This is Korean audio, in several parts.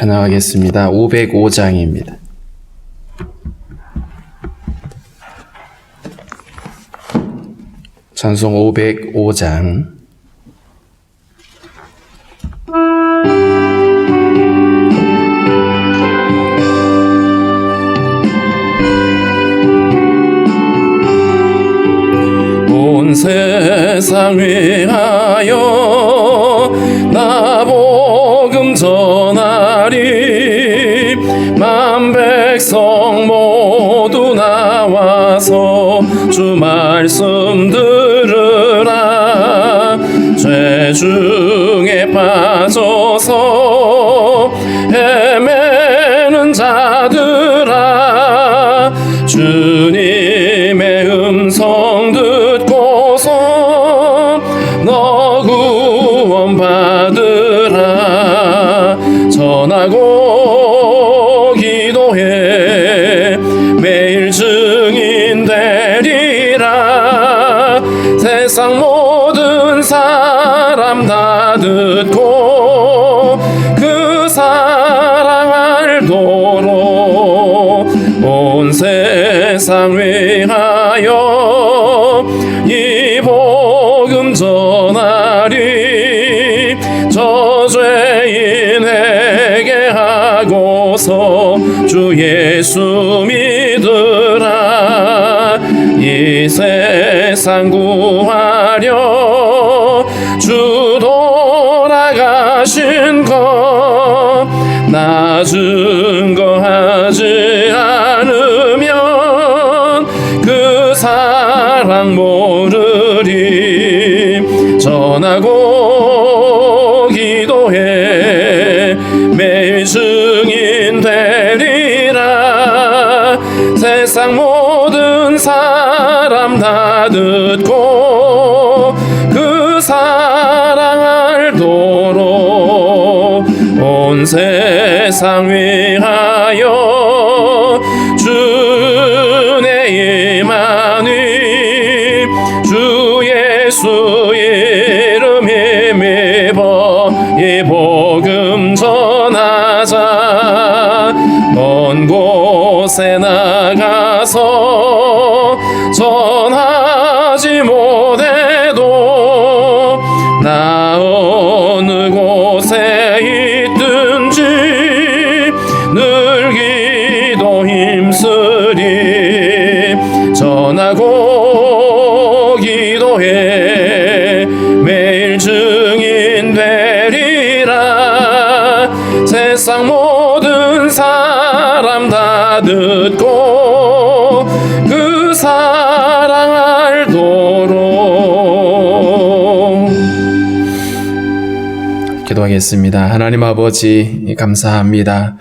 찬양하겠습니다. 505장입니다. 찬송 505장. 온 세상 위하여 나 복음 전하리. 만 백성 모두 나와서 주 말씀 들으라. 죄 중에 빠져서 헤매는 자들아, 주님의 음성 듣고서 너 구원 받으라. 전하고 기도해 매일 증인 되리라. 세상 모든 사람 다 듣고 그 사랑 알도록 온 세상 위하여 이 복음 전하리. 저 죄인 회개하고서 주 예수 믿으라. 이 세상 구하려 주 돌아가신 것 나 증거하지 않으면 그 사랑 모르리. 전하고 기도해 매일 증인 되리라. 세상 모든 사람 다 듣고 그 사랑 알도록 온 세상 위하여 주의 임하니. 주 예수 이름 힘입어 이 복음 전하자. 먼 곳에 나가서 전하지 못해도 나 어느 곳에 있든지 늘 기도 힘쓰리. 전하고 기도해 매일 증인 되리라. 세상 모든 사람 다 듣고 그 사랑 알도록. 기도하겠습니다. 하나님 아버지, 감사합니다.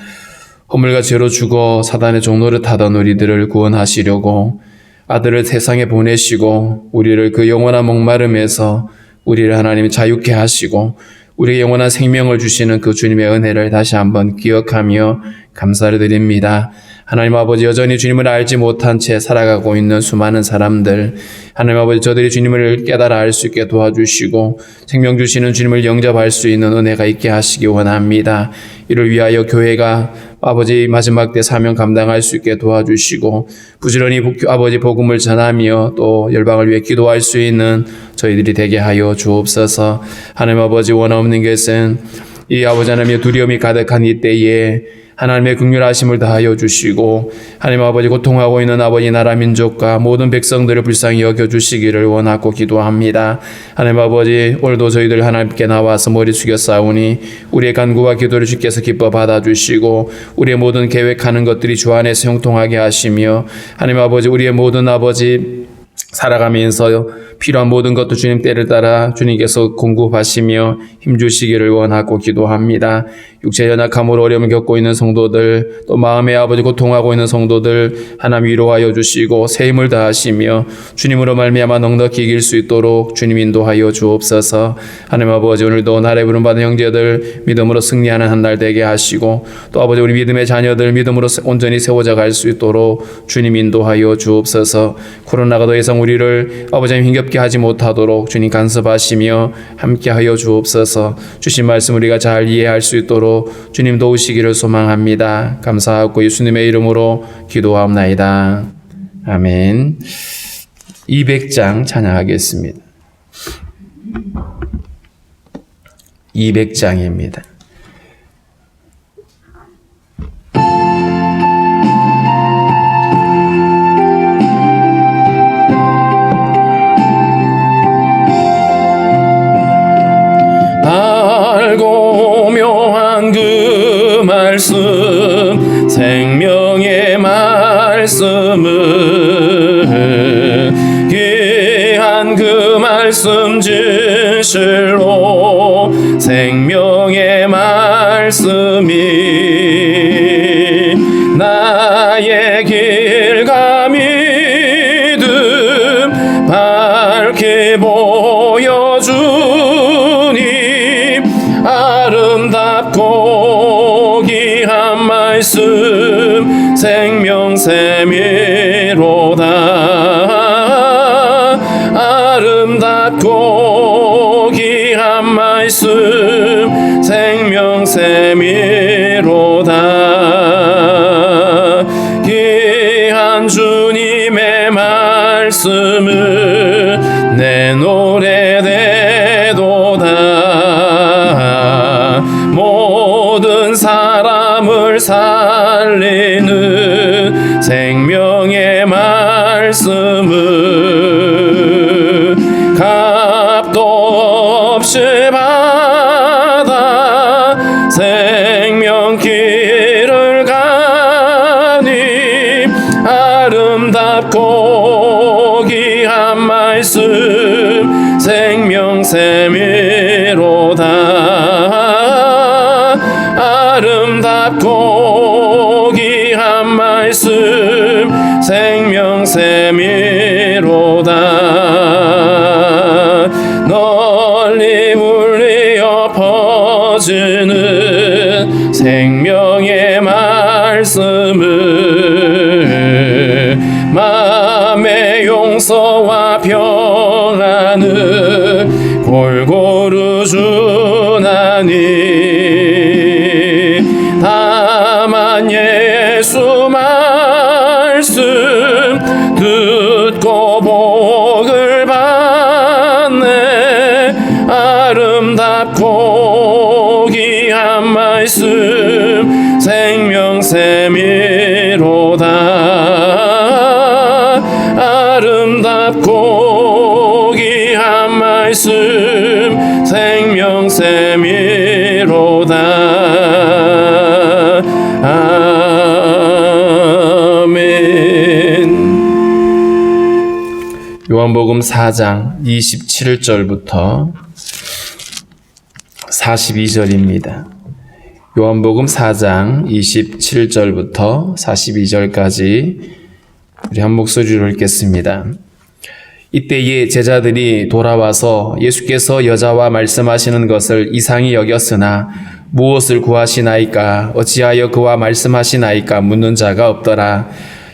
허물과 죄로 죽어 사단의 종노릇 하던 우리들을 구원하시려고 아들을 세상에 보내시고 우리를 그 영원한 목마름에서 우리를 하나님이 자유케 하시고 우리의 영원한 생명을 주시는 그 주님의 은혜를 다시 한번 기억하며 감사를 드립니다. 하나님 아버지, 여전히 주님을 알지 못한 채 살아가고 있는 수많은 사람들, 하나님 아버지, 저들이 주님을 깨달아 알 수 있게 도와주시고 생명 주시는 주님을 영접할 수 있는 은혜가 있게 하시기 원합니다. 이를 위하여 교회가 아버지 마지막 때 사명 감당할 수 있게 도와주시고 부지런히 아버지 복음을 전하며 또 열방을 위해 기도할 수 있는 저희들이 되게 하여 주옵소서. 하나님 아버지, 원없는 것은 이 아버지 하나님의 두려움이 가득한 이 때에 하나님의 긍휼하심을 다하여 주시고 하나님 아버지, 고통하고 있는 아버지 나라 민족과 모든 백성들을 불쌍히 여겨주시기를 원하고 기도합니다. 하나님 아버지, 오늘도 저희들 하나님께 나와서 머리 숙여 싸우니 우리의 간구와 기도를 주께서 기뻐 받아주시고 우리의 모든 계획하는 것들이 주 안에서 형통하게 하시며 하나님 아버지, 우리의 모든 아버지 살아가면서 필요한 모든 것도 주님 때를 따라 주님께서 공급하시며 힘주시기를 원하고 기도합니다. 육체 연약함으로 어려움을 겪고 있는 성도들, 또 마음의 아버지 고통하고 있는 성도들 하나님 위로하여 주시고 새 힘을 다하시며 주님으로 말미암아 넉넉히 이길 수 있도록 주님 인도하여 주옵소서. 하나님 아버지, 오늘도 나라의 부름받은 형제들 믿음으로 승리하는 한 날 되게 하시고 또 아버지, 우리 믿음의 자녀들 믿음으로 온전히 세워져 갈 수 있도록 주님 인도하여 주옵소서. 코로나가 더 이상 이상 우리를 아버지 하나님 힘겹게 하지 못하도록 주님 간섭하시며 함께하여 주옵소서. 주신 말씀 우리가 잘 이해할 수 있도록 주님 도우시기를 소망합니다. 감사하고 예수님의 이름으로 기도하옵나이다. 아멘. 200장 찬양하겠습니다. 200장입니다. 밝고 묘한 그 말씀 생명의 말씀은 귀한 그 말씀 진실로 생명의 말씀이 나의 길과 믿음 밝게 보여주니 아름답고 귀한 말씀 생명샘이로다. 아름답고 귀한 말씀 생명샘이로다. 귀한 주님의 말씀은 내 노래 되도다. 모든 사람을 살리는 생명의 말씀은 값도 없이 받아 생명길을 가니 아름답고 귀한 말씀 생명샘이로다. 아름답고 귀한 말씀 생명샘이로다. 널리 울려 퍼지는 생명의 말씀은 마음의 용서와 평안을 골고루 주나니 다만 예수 말씀 듣고 복을 받네. 아름답고 귀한 말씀 생명샘이로다. 아름답고 귀한 말씀 생명샘이로다. 아멘. 요한복음 4장 27절부터 42절입니다. 요한복음 4장 27절부터 42절까지 우리 한 목소리로 읽겠습니다. 이때에 제자들이 돌아와서 예수께서 여자와 말씀하시는 것을 이상히 여겼으나 무엇을 구하시나이까 어찌하여 그와 말씀하시나이까 묻는 자가 없더라.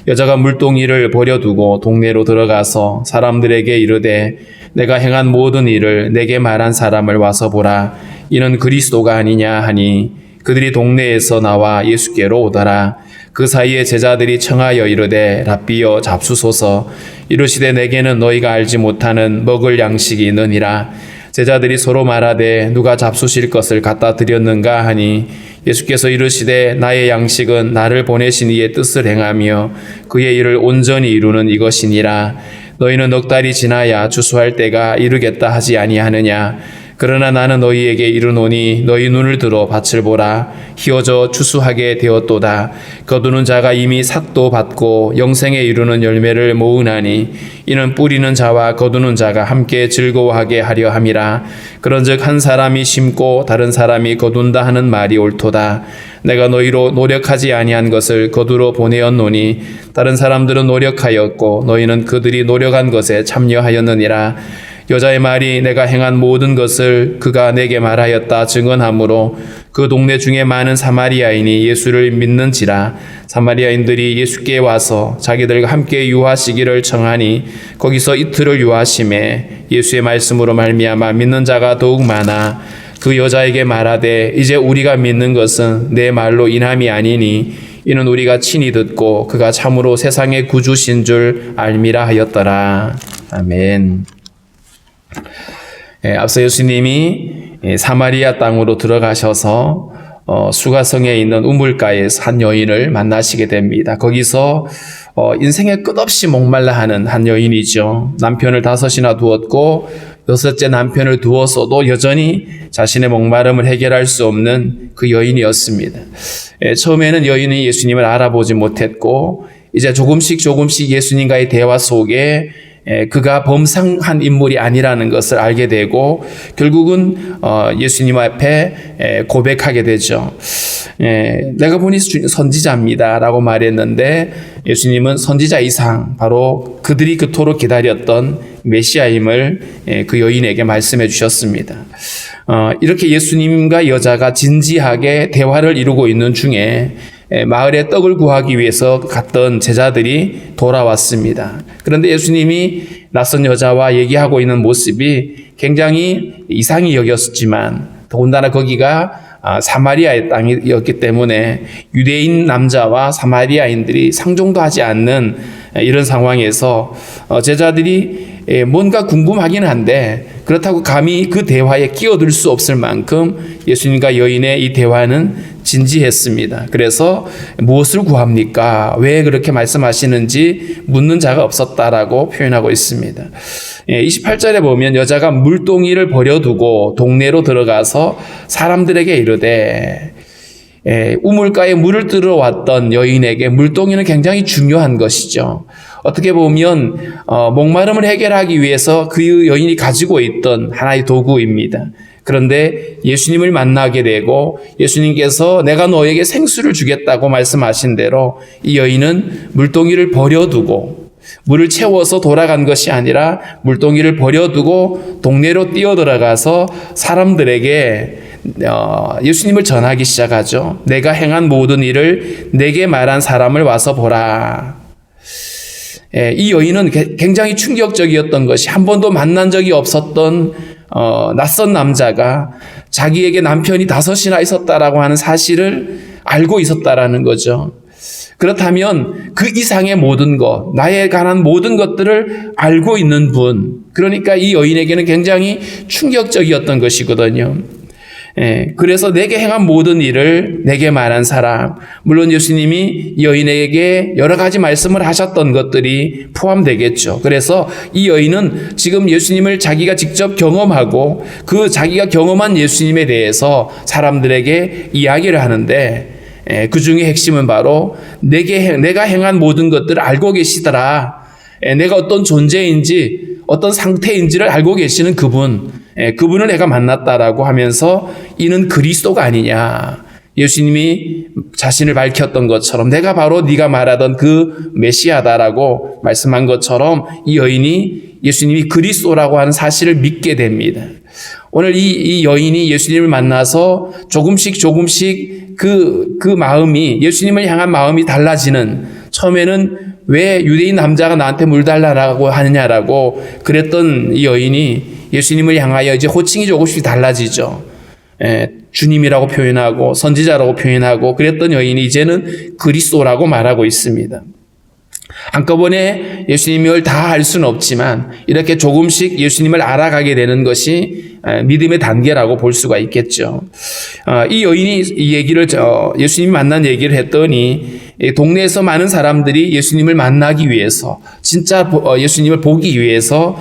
여자가 물동이를 버려두고 동네로 들어가서 사람들에게 이르되 내가 행한 모든 일을 내게 말한 사람을 와서 보라. 이는 그리스도가 아니냐 하니 그들이 동네에서 나와 예수께로 오더라. 그 사이에 제자들이 청하여 이르되 랍비여 잡수소서. 이르시되 내게는 너희가 알지 못하는 먹을 양식이 있느니라. 제자들이 서로 말하되 누가 잡수실 것을 갖다 드렸는가 하니 예수께서 이르시되 나의 양식은 나를 보내신 이의 뜻을 행하며 그의 일을 온전히 이루는 이것이니라. 너희는 넉 달이 지나야 추수할 때가 이르겠다 하지 아니하느냐. 그러나 나는 너희에게 이르노니 너희 눈을 들어 밭을 보라. 희어져 추수하게 되었도다. 거두는 자가 이미 삭도 받고 영생에 이르는 열매를 모으나니 이는 뿌리는 자와 거두는 자가 함께 즐거워하게 하려 함이라. 그런즉 한 사람이 심고 다른 사람이 거둔다 하는 말이 옳도다. 내가 너희로 노력하지 아니한 것을 거두러 보내었노니 다른 사람들은 노력하였고 너희는 그들이 노력한 것에 참여하였느니라. 여자의 말이 내가 행한 모든 것을 그가 내게 말하였다 증언하므로 그 동네 중에 많은 사마리아인이 예수를 믿는지라. 사마리아인들이 예수께 와서 자기들과 함께 유하시기를 청하니 거기서 이틀을 유하심에 예수의 말씀으로 말미암아 믿는 자가 더욱 많아 그 여자에게 말하되 이제 우리가 믿는 것은 내 말로 인함이 아니니 이는 우리가 친히 듣고 그가 참으로 세상의 구주신 줄 알미라 하였더라. 아멘. 앞서 예수님이 사마리아 땅으로 들어가셔서 수가성에 있는 우물가에서 한 여인을 만나시게 됩니다. 거기서 인생에 끝없이 목말라 하는 한 여인이죠. 남편을 5이나 두었고 6째 남편을 두었어도 여전히 자신의 목마름을 해결할 수 없는 그 여인이었습니다. 처음에는 여인이 예수님을 알아보지 못했고 이제 조금씩 예수님과의 대화 속에 그가 범상한 인물이 아니라는 것을 알게 되고 결국은 예수님 앞에 고백하게 되죠. 내가 보니 선지자입니다 라고 말했는데 예수님은 선지자 이상 바로 그들이 그토록 기다렸던 메시아임을 그 여인에게 말씀해 주셨습니다. 이렇게 예수님과 여자가 진지하게 대화를 이루고 있는 중에 마을에 떡을 구하기 위해서 갔던 제자들이 돌아왔습니다. 그런데 예수님이 낯선 여자와 얘기하고 있는 모습이 굉장히 이상히 여겼지만 더군다나 거기가 사마리아의 땅이었기 때문에 유대인 남자와 사마리아인들이 상종도 하지 않는 이런 상황에서 제자들이 뭔가 궁금하긴 한데 그렇다고 감히 그 대화에 끼어들 수 없을 만큼 예수님과 여인의 이 대화는 진지했습니다. 그래서 무엇을 구합니까? 왜 그렇게 말씀하시는지 묻는 자가 없었다라고 표현하고 있습니다. 28절에 보면 여자가 물동이를 버려두고 동네로 들어가서 사람들에게 이르되 우물가에 물을 들어왔던 여인에게 물동이는 굉장히 중요한 것이죠. 어떻게 보면 목마름을 해결하기 위해서 그 여인이 가지고 있던 하나의 도구입니다. 그런데 예수님을 만나게 되고 예수님께서 내가 너에게 생수를 주겠다고 말씀하신 대로 이 여인은 물동이를 버려두고 물을 채워서 돌아간 것이 아니라 물동이를 버려두고 동네로 뛰어들어가서 사람들에게 예수님을 전하기 시작하죠. 내가 행한 모든 일을 내게 말한 사람을 와서 보라. 이 여인은 굉장히 충격적이었던 것이 한 번도 만난 적이 없었던 낯선 남자가 자기에게 남편이 5이나 있었다라고 하는 사실을 알고 있었다라는 거죠. 그렇다면 그 이상의 모든 것, 나에 관한 모든 것들을 알고 있는 분, 그러니까 이 여인에게는 굉장히 충격적이었던 것이거든요. 그래서 내게 행한 모든 일을 내게 말한 사람, 물론 예수님이 여인에게 여러 가지 말씀을 하셨던 것들이 포함되겠죠. 그래서 이 여인은 지금 예수님을 자기가 직접 경험하고 그 자기가 경험한 예수님에 대해서 사람들에게 이야기를 하는데 그 중에 핵심은 바로 내가 행한 모든 것들을 알고 계시더라. 내가 어떤 존재인지 어떤 상태인지를 알고 계시는 그분을 내가 만났다라고 하면서 이는 그리스도가 아니냐. 예수님이 자신을 밝혔던 것처럼 내가 바로 네가 말하던 그 메시아다라고 말씀한 것처럼 이 여인이 예수님이 그리스도라고 하는 사실을 믿게 됩니다. 오늘 이 여인이 예수님을 만나서 조금씩 그 마음이 예수님을 향한 마음이 달라지는, 처음에는 왜 유대인 남자가 나한테 물 달라고 하느냐라고 그랬던 이 여인이 예수님을 향하여 이제 호칭이 조금씩 달라지죠. 주님이라고 표현하고 선지자라고 표현하고 그랬던 여인이 이제는 그리스도라고 말하고 있습니다. 한꺼번에 예수님을 다 알 수는 없지만 이렇게 조금씩 예수님을 알아가게 되는 것이 믿음의 단계라고 볼 수가 있겠죠. 이 여인이 이 얘기를 예수님이 만난 얘기를 했더니 동네에서 많은 사람들이 예수님을 만나기 위해서 진짜 예수님을 보기 위해서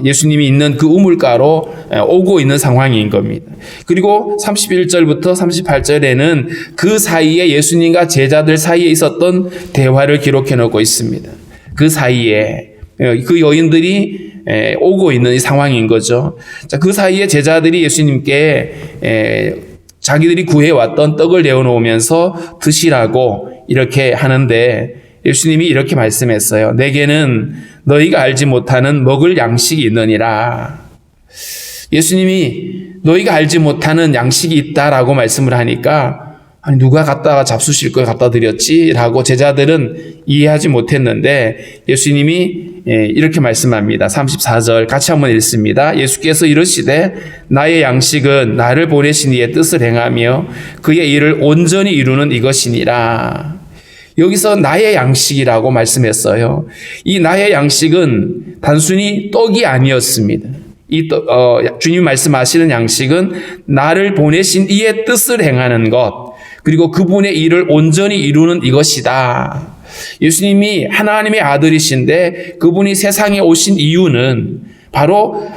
예수님이 있는 그 우물가로 오고 있는 상황인 겁니다. 그리고 31절부터 38절에는 그 사이에 예수님과 제자들 사이에 있었던 대화를 기록해 놓고 있습니다. 그 사이에 그 여인들이 오고 있는 이 상황인 거죠. 자, 그 사이에 제자들이 예수님께 자기들이 구해왔던 떡을 내어놓으면서 드시라고 이렇게 하는데 예수님이 이렇게 말씀했어요. 내게는 너희가 알지 못하는 먹을 양식이 있느니라. 예수님이 너희가 알지 못하는 양식이 있다라고 말씀을 하니까 아니 누가 갖다가 잡수실 걸 갖다 드렸지라고 제자들은 이해하지 못했는데 예수님이 이렇게 말씀합니다. 34절 같이 한번 읽습니다. 예수께서 이르시되 나의 양식은 나를 보내신 이의 뜻을 행하며 그의 일을 온전히 이루는 이것이니라. 여기서 나의 양식이라고 말씀했어요. 이 나의 양식은 단순히 떡이 아니었습니다. 주님 말씀하시는 양식은 나를 보내신 이의 뜻을 행하는 것, 그리고 그분의 일을 온전히 이루는 이것이다. 예수님이 하나님의 아들이신데 그분이 세상에 오신 이유는 바로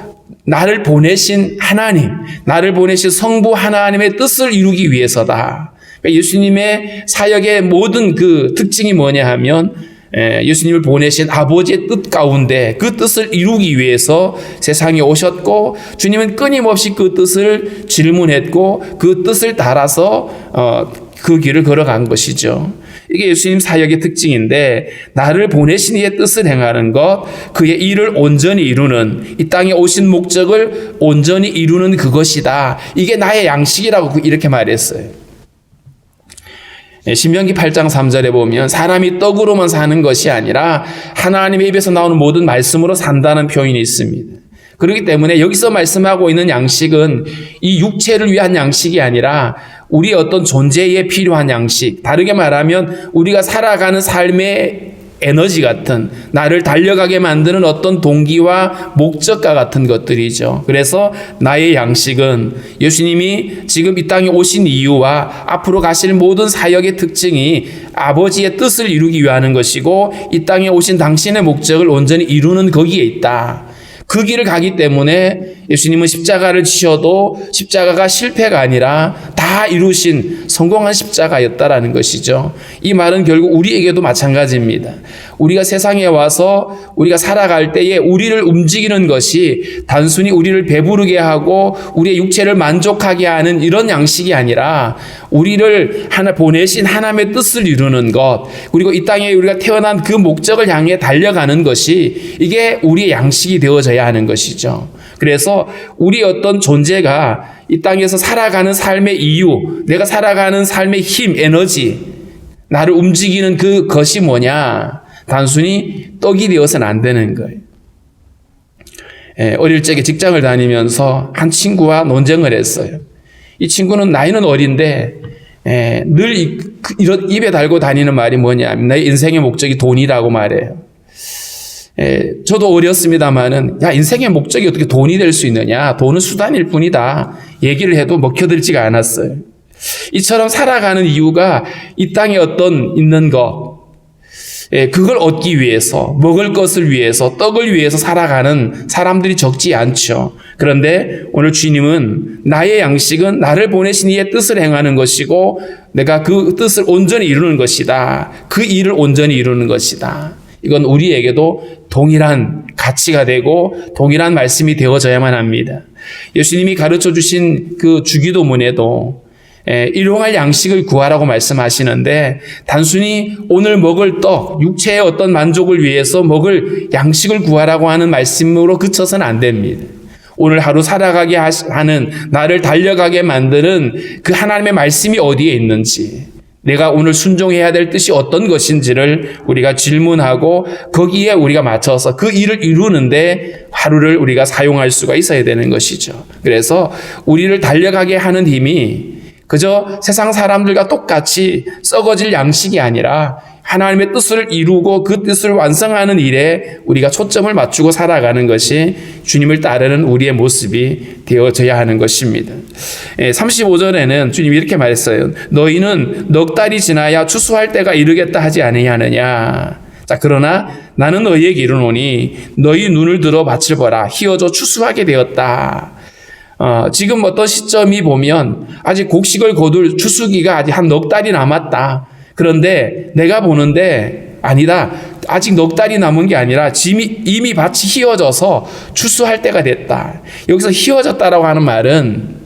나를 보내신 하나님, 나를 보내신 성부 하나님의 뜻을 이루기 위해서다. 그러니까 예수님의 사역의 모든 그 특징이 뭐냐 하면 예수님을 보내신 아버지의 뜻 가운데 그 뜻을 이루기 위해서 세상에 오셨고, 주님은 끊임없이 그 뜻을 질문했고 그 뜻을 따라서 그 길을 걸어간 것이죠. 이게 예수님 사역의 특징인데, 나를 보내신 이의 뜻을 행하는 것, 그의 일을 온전히 이루는, 이 땅에 오신 목적을 온전히 이루는 그것이다. 이게 나의 양식이라고 이렇게 말했어요. 신명기 8장 3절에 보면 사람이 떡으로만 사는 것이 아니라 하나님의 입에서 나오는 모든 말씀으로 산다는 표현이 있습니다. 그렇기 때문에 여기서 말씀하고 있는 양식은 이 육체를 위한 양식이 아니라 우리의 어떤 존재에 필요한 양식, 다르게 말하면 우리가 살아가는 삶의 에너지 같은, 나를 달려가게 만드는 어떤 동기와 목적과 같은 것들이죠. 그래서 나의 양식은 예수님이 지금 이 땅에 오신 이유와 앞으로 가실 모든 사역의 특징이 아버지의 뜻을 이루기 위하는 것이고, 이 땅에 오신 당신의 목적을 온전히 이루는 거기에 있다. 그 길을 가기 때문에 예수님은 십자가를 지셔도 십자가가 실패가 아니라 다 이루신 성공한 십자가였다라는 것이죠. 이 말은 결국 우리에게도 마찬가지입니다. 우리가 세상에 와서 우리가 살아갈 때에 우리를 움직이는 것이 단순히 우리를 배부르게 하고 우리의 육체를 만족하게 하는 이런 양식이 아니라 우리를 보내신 하나님의 뜻을 이루는 것, 그리고 이 땅에 우리가 태어난 그 목적을 향해 달려가는 것이, 이게 우리의 양식이 되어져야 하는 것이죠. 그래서 우리 어떤 존재가 이 땅에서 살아가는 삶의 이유, 내가 살아가는 삶의 힘, 에너지, 나를 움직이는 그것이 뭐냐? 단순히 떡이 되어서는 안 되는 거예요. 어릴 적에 직장을 다니면서 한 친구와 논쟁을 했어요. 이 친구는 나이는 어린데 늘 이런 입에 달고 다니는 말이 뭐냐면 내 인생의 목적이 돈이라고 말해요. 저도 어렸습니다만은 야, 인생의 목적이 어떻게 돈이 될 수 있느냐, 돈은 수단일 뿐이다 얘기를 해도 먹혀들지가 않았어요. 이처럼 살아가는 이유가 이 땅에 어떤 있는 것, 그걸 얻기 위해서, 먹을 것을 위해서, 떡을 위해서 살아가는 사람들이 적지 않죠. 그런데 오늘 주님은 나의 양식은 나를 보내신 이의 뜻을 행하는 것이고 내가 그 뜻을 온전히 이루는 것이다. 그 일을 온전히 이루는 것이다. 이건 우리에게도 동일한 가치가 되고 동일한 말씀이 되어져야만 합니다. 예수님이 가르쳐 주신 그 주기도문에도 일용할 양식을 구하라고 말씀하시는데, 단순히 오늘 먹을 떡, 육체의 어떤 만족을 위해서 먹을 양식을 구하라고 하는 말씀으로 그쳐서는 안 됩니다. 오늘 하루 살아가게 하는, 나를 달려가게 만드는 그 하나님의 말씀이 어디에 있는지, 내가 오늘 순종해야 될 뜻이 어떤 것인지를 우리가 질문하고 거기에 우리가 맞춰서 그 일을 이루는데 하루를 우리가 사용할 수가 있어야 되는 것이죠. 그래서 우리를 달려가게 하는 힘이 그저 세상 사람들과 똑같이 썩어질 양식이 아니라 하나님의 뜻을 이루고 그 뜻을 완성하는 일에 우리가 초점을 맞추고 살아가는 것이 주님을 따르는 우리의 모습이 되어져야 하는 것입니다. 35절에는 주님이 이렇게 말했어요. 너희는 넉 달이 지나야 추수할 때가 이르겠다 하지 아니하느냐. 자, 그러나 나는 너희에게 이르노니 너희 눈을 들어 밭을 보라. 희어져 추수하게 되었다. 지금 어떤 시점이 보면 아직 곡식을 거둘 추수기가 아직 한 넉 달이 남았다. 그런데 내가 보는데 아니다. 아직 넉 달이 남은 게 아니라 이미 밭이 희어져서 추수할 때가 됐다. 여기서 희어졌다라고 하는 말은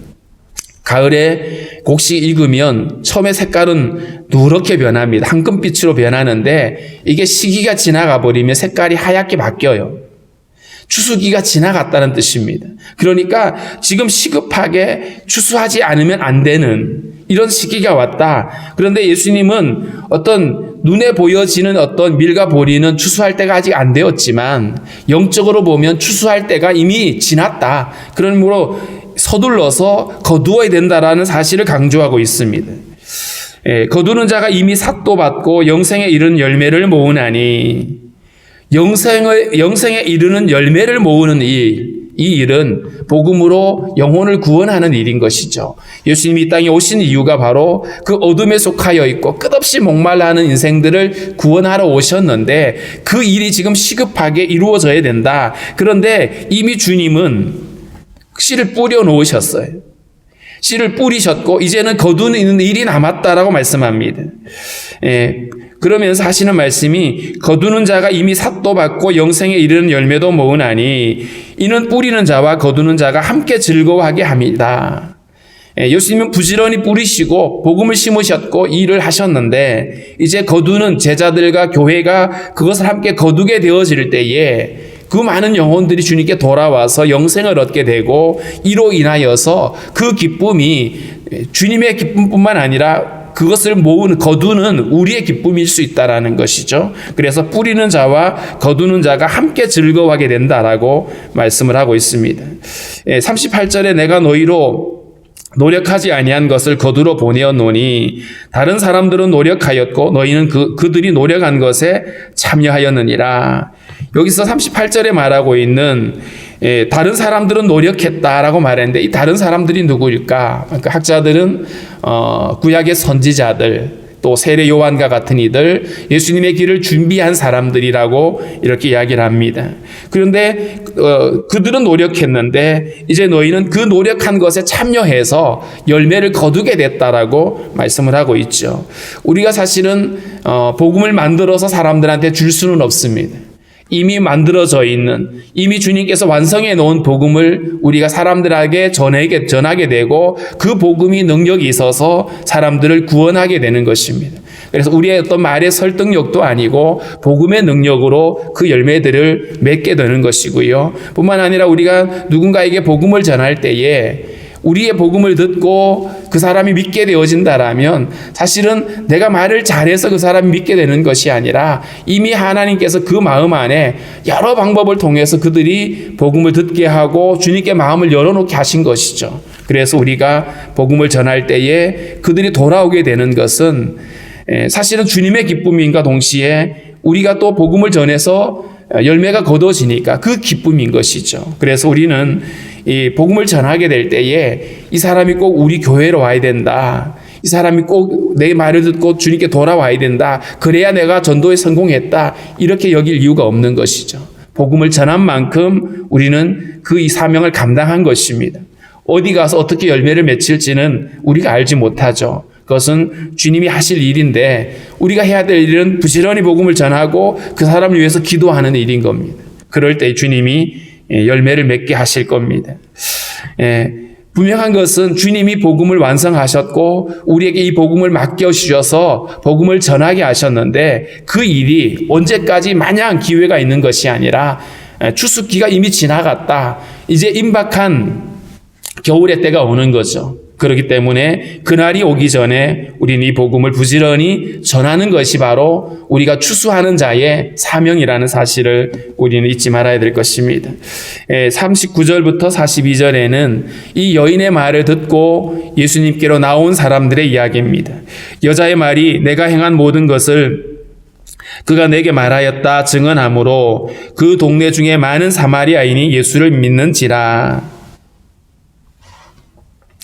가을에 곡식이 익으면 처음에 색깔은 누렇게 변합니다. 황금빛으로 변하는데 이게 시기가 지나가 버리면 색깔이 하얗게 바뀌어요. 추수기가 지나갔다는 뜻입니다. 그러니까 지금 시급하게 추수하지 않으면 안 되는 이런 시기가 왔다. 그런데 예수님은 어떤 눈에 보여지는 어떤 밀과 보리는 추수할 때가 아직 안 되었지만 영적으로 보면 추수할 때가 이미 지났다. 그러므로 서둘러서 거두어야 된다라는 사실을 강조하고 있습니다. 거두는 자가 이미 삭도 받고 영생에 이르는 열매를 모으나니, 영생에 이르는 열매를 모으는 이 일은 복음으로 영혼을 구원하는 일인 것이죠. 예수님이 이 땅에 오신 이유가 바로 그 어둠에 속하여 있고 끝없이 목말라 하는 인생들을 구원하러 오셨는데 그 일이 지금 시급하게 이루어져야 된다. 그런데 이미 주님은 씨를 뿌려 놓으셨어요. 씨를 뿌리셨고 이제는 거두는 일이 남았다라고 말씀합니다. 그러면서 하시는 말씀이 거두는 자가 이미 삭도 받고 영생에 이르는 열매도 모으나니 이는 뿌리는 자와 거두는 자가 함께 즐거워하게 합니다. 예수님은 부지런히 뿌리시고 복음을 심으셨고 일을 하셨는데 이제 거두는 제자들과 교회가 그것을 함께 거두게 되어질 때에 그 많은 영혼들이 주님께 돌아와서 영생을 얻게 되고 이로 인하여서 그 기쁨이 주님의 기쁨뿐만 아니라 그것을 거두는 우리의 기쁨일 수 있다라는 것이죠. 그래서 뿌리는 자와 거두는 자가 함께 즐거워하게 된다라고 말씀을 하고 있습니다. 38절에 내가 너희로 노력하지 아니한 것을 거두러 보내었노니 다른 사람들은 노력하였고 너희는 그들이 노력한 것에 참여하였느니라. 여기서 38절에 말하고 있는 다른 사람들은 노력했다라고 말했는데 이 다른 사람들이 누구일까? 그러니까 학자들은 구약의 선지자들 또 세례 요한과 같은 이들 예수님의 길을 준비한 사람들이라고 이렇게 이야기를 합니다. 그런데 그들은 노력했는데 이제 너희는 그 노력한 것에 참여해서 열매를 거두게 됐다라고 말씀을 하고 있죠. 우리가 사실은 복음을 만들어서 사람들한테 줄 수는 없습니다. 이미 만들어져 있는 이미 주님께서 완성해 놓은 복음을 우리가 사람들에게 전하게 되고 그 복음이 능력이 있어서 사람들을 구원하게 되는 것입니다. 그래서 우리의 어떤 말의 설득력도 아니고 복음의 능력으로 그 열매들을 맺게 되는 것이고요. 뿐만 아니라 우리가 누군가에게 복음을 전할 때에 우리의 복음을 듣고 그 사람이 믿게 되어진다라면 사실은 내가 말을 잘해서 그 사람이 믿게 되는 것이 아니라 이미 하나님께서 그 마음 안에 여러 방법을 통해서 그들이 복음을 듣게 하고 주님께 마음을 열어놓게 하신 것이죠. 그래서 우리가 복음을 전할 때에 그들이 돌아오게 되는 것은 사실은 주님의 기쁨인가 동시에 우리가 또 복음을 전해서 열매가 거둬지니까 그 기쁨인 것이죠. 그래서 우리는 이 복음을 전하게 될 때에 이 사람이 꼭 우리 교회로 와야 된다. 이 사람이 꼭 내 말을 듣고 주님께 돌아와야 된다. 그래야 내가 전도에 성공했다. 이렇게 여길 이유가 없는 것이죠. 복음을 전한 만큼 우리는 그 이 사명을 감당한 것입니다. 어디 가서 어떻게 열매를 맺힐지는 우리가 알지 못하죠. 그것은 주님이 하실 일인데 우리가 해야 될 일은 부지런히 복음을 전하고 그 사람을 위해서 기도하는 일인 겁니다. 그럴 때 주님이 열매를 맺게 하실 겁니다. 분명한 것은 주님이 복음을 완성하셨고 우리에게 이 복음을 맡겨주셔서 복음을 전하게 하셨는데 그 일이 언제까지 마냥 기회가 있는 것이 아니라 추수기가 이미 지나갔다. 이제 임박한 겨울의 때가 오는 거죠. 그렇기 때문에 그날이 오기 전에 우리는 이 복음을 부지런히 전하는 것이 바로 우리가 추수하는 자의 사명이라는 사실을 우리는 잊지 말아야 될 것입니다. 39절부터 42절에는 이 여인의 말을 듣고 예수님께로 나온 사람들의 이야기입니다. 여자의 말이 내가 행한 모든 것을 그가 내게 말하였다 증언하므로 그 동네 중에 많은 사마리아인이 예수를 믿는지라.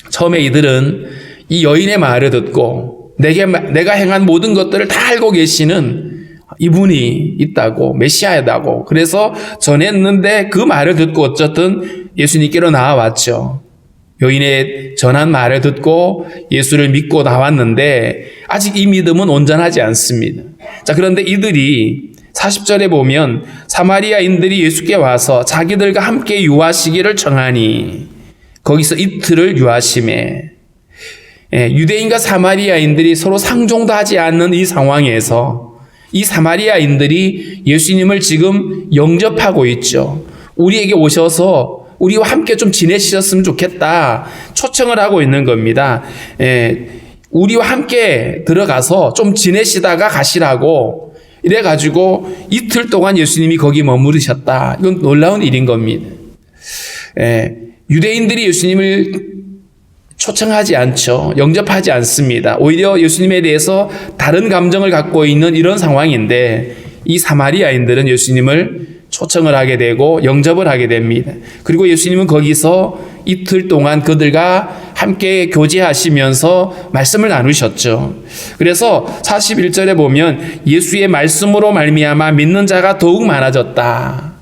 처음에 이들은 이 여인의 말을 듣고 내가 행한 모든 것들을 다 알고 계시는 이분이 있다고 메시아다고 그래서 전했는데 그 말을 듣고 어쨌든 예수님께로 나와왔죠. 여인의 전한 말을 듣고 예수를 믿고 나왔는데 아직 이 믿음은 온전하지 않습니다. 자, 그런데 이들이 40절에 보면 사마리아인들이 예수께 와서 자기들과 함께 유하시기를 청하니 거기서 이틀을 유하심에 유대인과 사마리아인들이 서로 상종도 하지 않는 이 상황에서 이 사마리아인들이 예수님을 지금 영접하고 있죠. 우리에게 오셔서 우리와 함께 좀 지내셨으면 좋겠다 초청을 하고 있는 겁니다. 우리와 함께 들어가서 좀 지내시다가 가시라고 이래가지고 이틀 동안 예수님이 거기 머무르셨다. 이건 놀라운 일인 겁니다. 유대인들이 예수님을 초청하지 않죠. 영접하지 않습니다. 오히려 예수님에 대해서 다른 감정을 갖고 있는 이런 상황인데 이 사마리아인들은 예수님을 초청을 하게 되고 영접을 하게 됩니다. 그리고 예수님은 거기서 이틀 동안 그들과 함께 교제하시면서 말씀을 나누셨죠. 그래서 41절에 보면 예수의 말씀으로 말미암아 믿는 자가 더욱 많아졌다.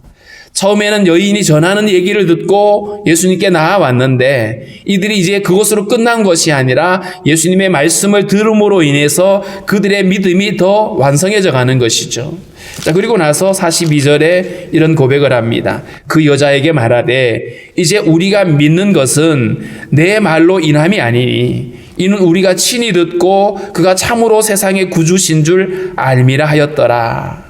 처음에는 여인이 전하는 얘기를 듣고 예수님께 나아왔는데 이들이 이제 그것으로 끝난 것이 아니라 예수님의 말씀을 들음으로 인해서 그들의 믿음이 더 완성해져 가는 것이죠. 자, 그리고 나서 42절에 이런 고백을 합니다. 그 여자에게 말하되 이제 우리가 믿는 것은 내 말로 인함이 아니니 이는 우리가 친히 듣고 그가 참으로 세상의 구주신 줄 알미라 하였더라.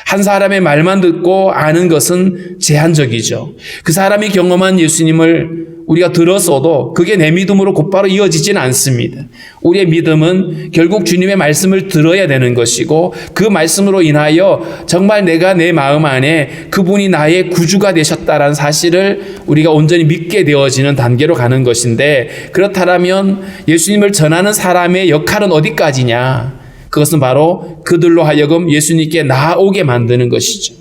한 사람의 말만 듣고 아는 것은 제한적이죠. 그 사람이 경험한 예수님을 우리가 들었어도 그게 내 믿음으로 곧바로 이어지지는 않습니다. 우리의 믿음은 결국 주님의 말씀을 들어야 되는 것이고 그 말씀으로 인하여 정말 내가 내 마음 안에 그분이 나의 구주가 되셨다라는 사실을 우리가 온전히 믿게 되어지는 단계로 가는 것인데, 그렇다면 예수님을 전하는 사람의 역할은 어디까지냐? 그것은 바로 그들로 하여금 예수님께 나아오게 만드는 것이죠.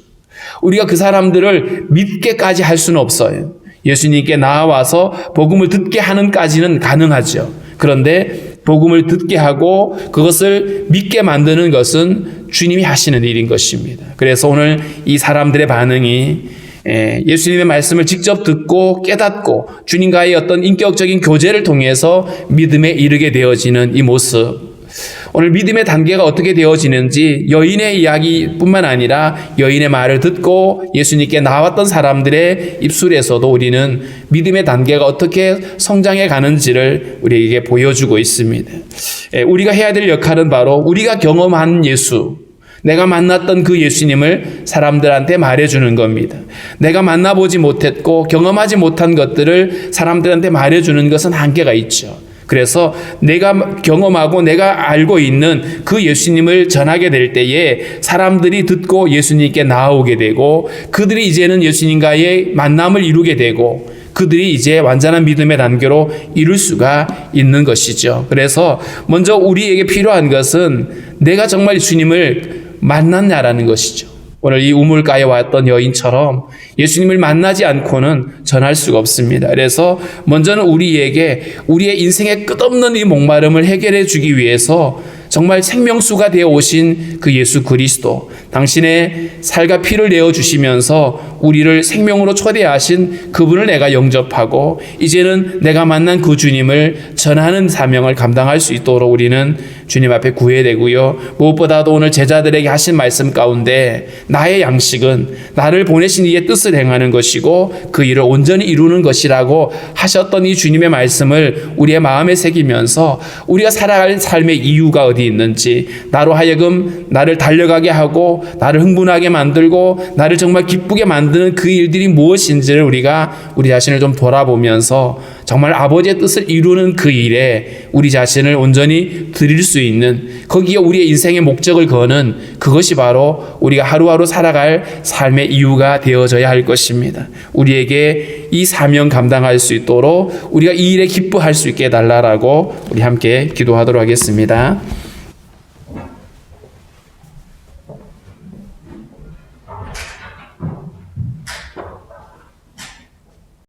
우리가 그 사람들을 믿게까지 할 수는 없어요. 예수님께 나아와서 복음을 듣게 하는까지는 가능하죠. 그런데 복음을 듣게 하고 그것을 믿게 만드는 것은 주님이 하시는 일인 것입니다. 그래서 오늘 이 사람들의 반응이 예수님의 말씀을 직접 듣고 깨닫고 주님과의 어떤 인격적인 교제를 통해서 믿음에 이르게 되어지는 이 모습, 오늘 믿음의 단계가 어떻게 되어지는지 여인의 이야기뿐만 아니라 여인의 말을 듣고 예수님께 나왔던 사람들의 입술에서도 우리는 믿음의 단계가 어떻게 성장해 가는지를 우리에게 보여주고 있습니다. 우리가 해야 될 역할은 바로 우리가 경험한 예수, 내가 만났던 그 예수님을 사람들한테 말해주는 겁니다. 내가 만나보지 못했고 경험하지 못한 것들을 사람들한테 말해주는 것은 한계가 있죠. 그래서 내가 경험하고 내가 알고 있는 그 예수님을 전하게 될 때에 사람들이 듣고 예수님께 나아오게 되고 그들이 이제는 예수님과의 만남을 이루게 되고 그들이 이제 완전한 믿음의 단계로 이룰 수가 있는 것이죠. 그래서 먼저 우리에게 필요한 것은 내가 정말 주님을 만났냐라는 것이죠. 오늘 이 우물가에 왔던 여인처럼 예수님을 만나지 않고는 전할 수가 없습니다. 그래서 먼저는 우리에게 우리의 인생의 끝없는 이 목마름을 해결해 주기 위해서 정말 생명수가 되어 오신 그 예수 그리스도, 당신의 살과 피를 내어 주시면서 우리를 생명으로 초대하신 그분을 내가 영접하고 이제는 내가 만난 그 주님을 전하는 사명을 감당할 수 있도록 우리는 주님 앞에 구해야 되고요. 무엇보다도 오늘 제자들에게 하신 말씀 가운데 나의 양식은 나를 보내신 이의 뜻을 행하는 것이고 그 일을 온전히 이루는 것이라고 하셨던 이 주님의 말씀을 우리의 마음에 새기면서 우리가 살아갈 삶의 이유가 어디 있는지, 나로 하여금 나를 달려가게 하고 나를 흥분하게 만들고 나를 정말 기쁘게 만드는 그 일들이 무엇인지를 우리가 우리 자신을 좀 돌아보면서 정말 아버지의 뜻을 이루는 그 일에 우리 자신을 온전히 드릴 수 있는, 거기에 우리의 인생의 목적을 거는 그것이 바로 우리가 하루하루 살아갈 삶의 이유가 되어져야 할 것입니다. 우리에게 이 사명 감당할 수 있도록 우리가 이 일에 기뻐할 수 있게 해달라고 우리 함께 기도하도록 하겠습니다.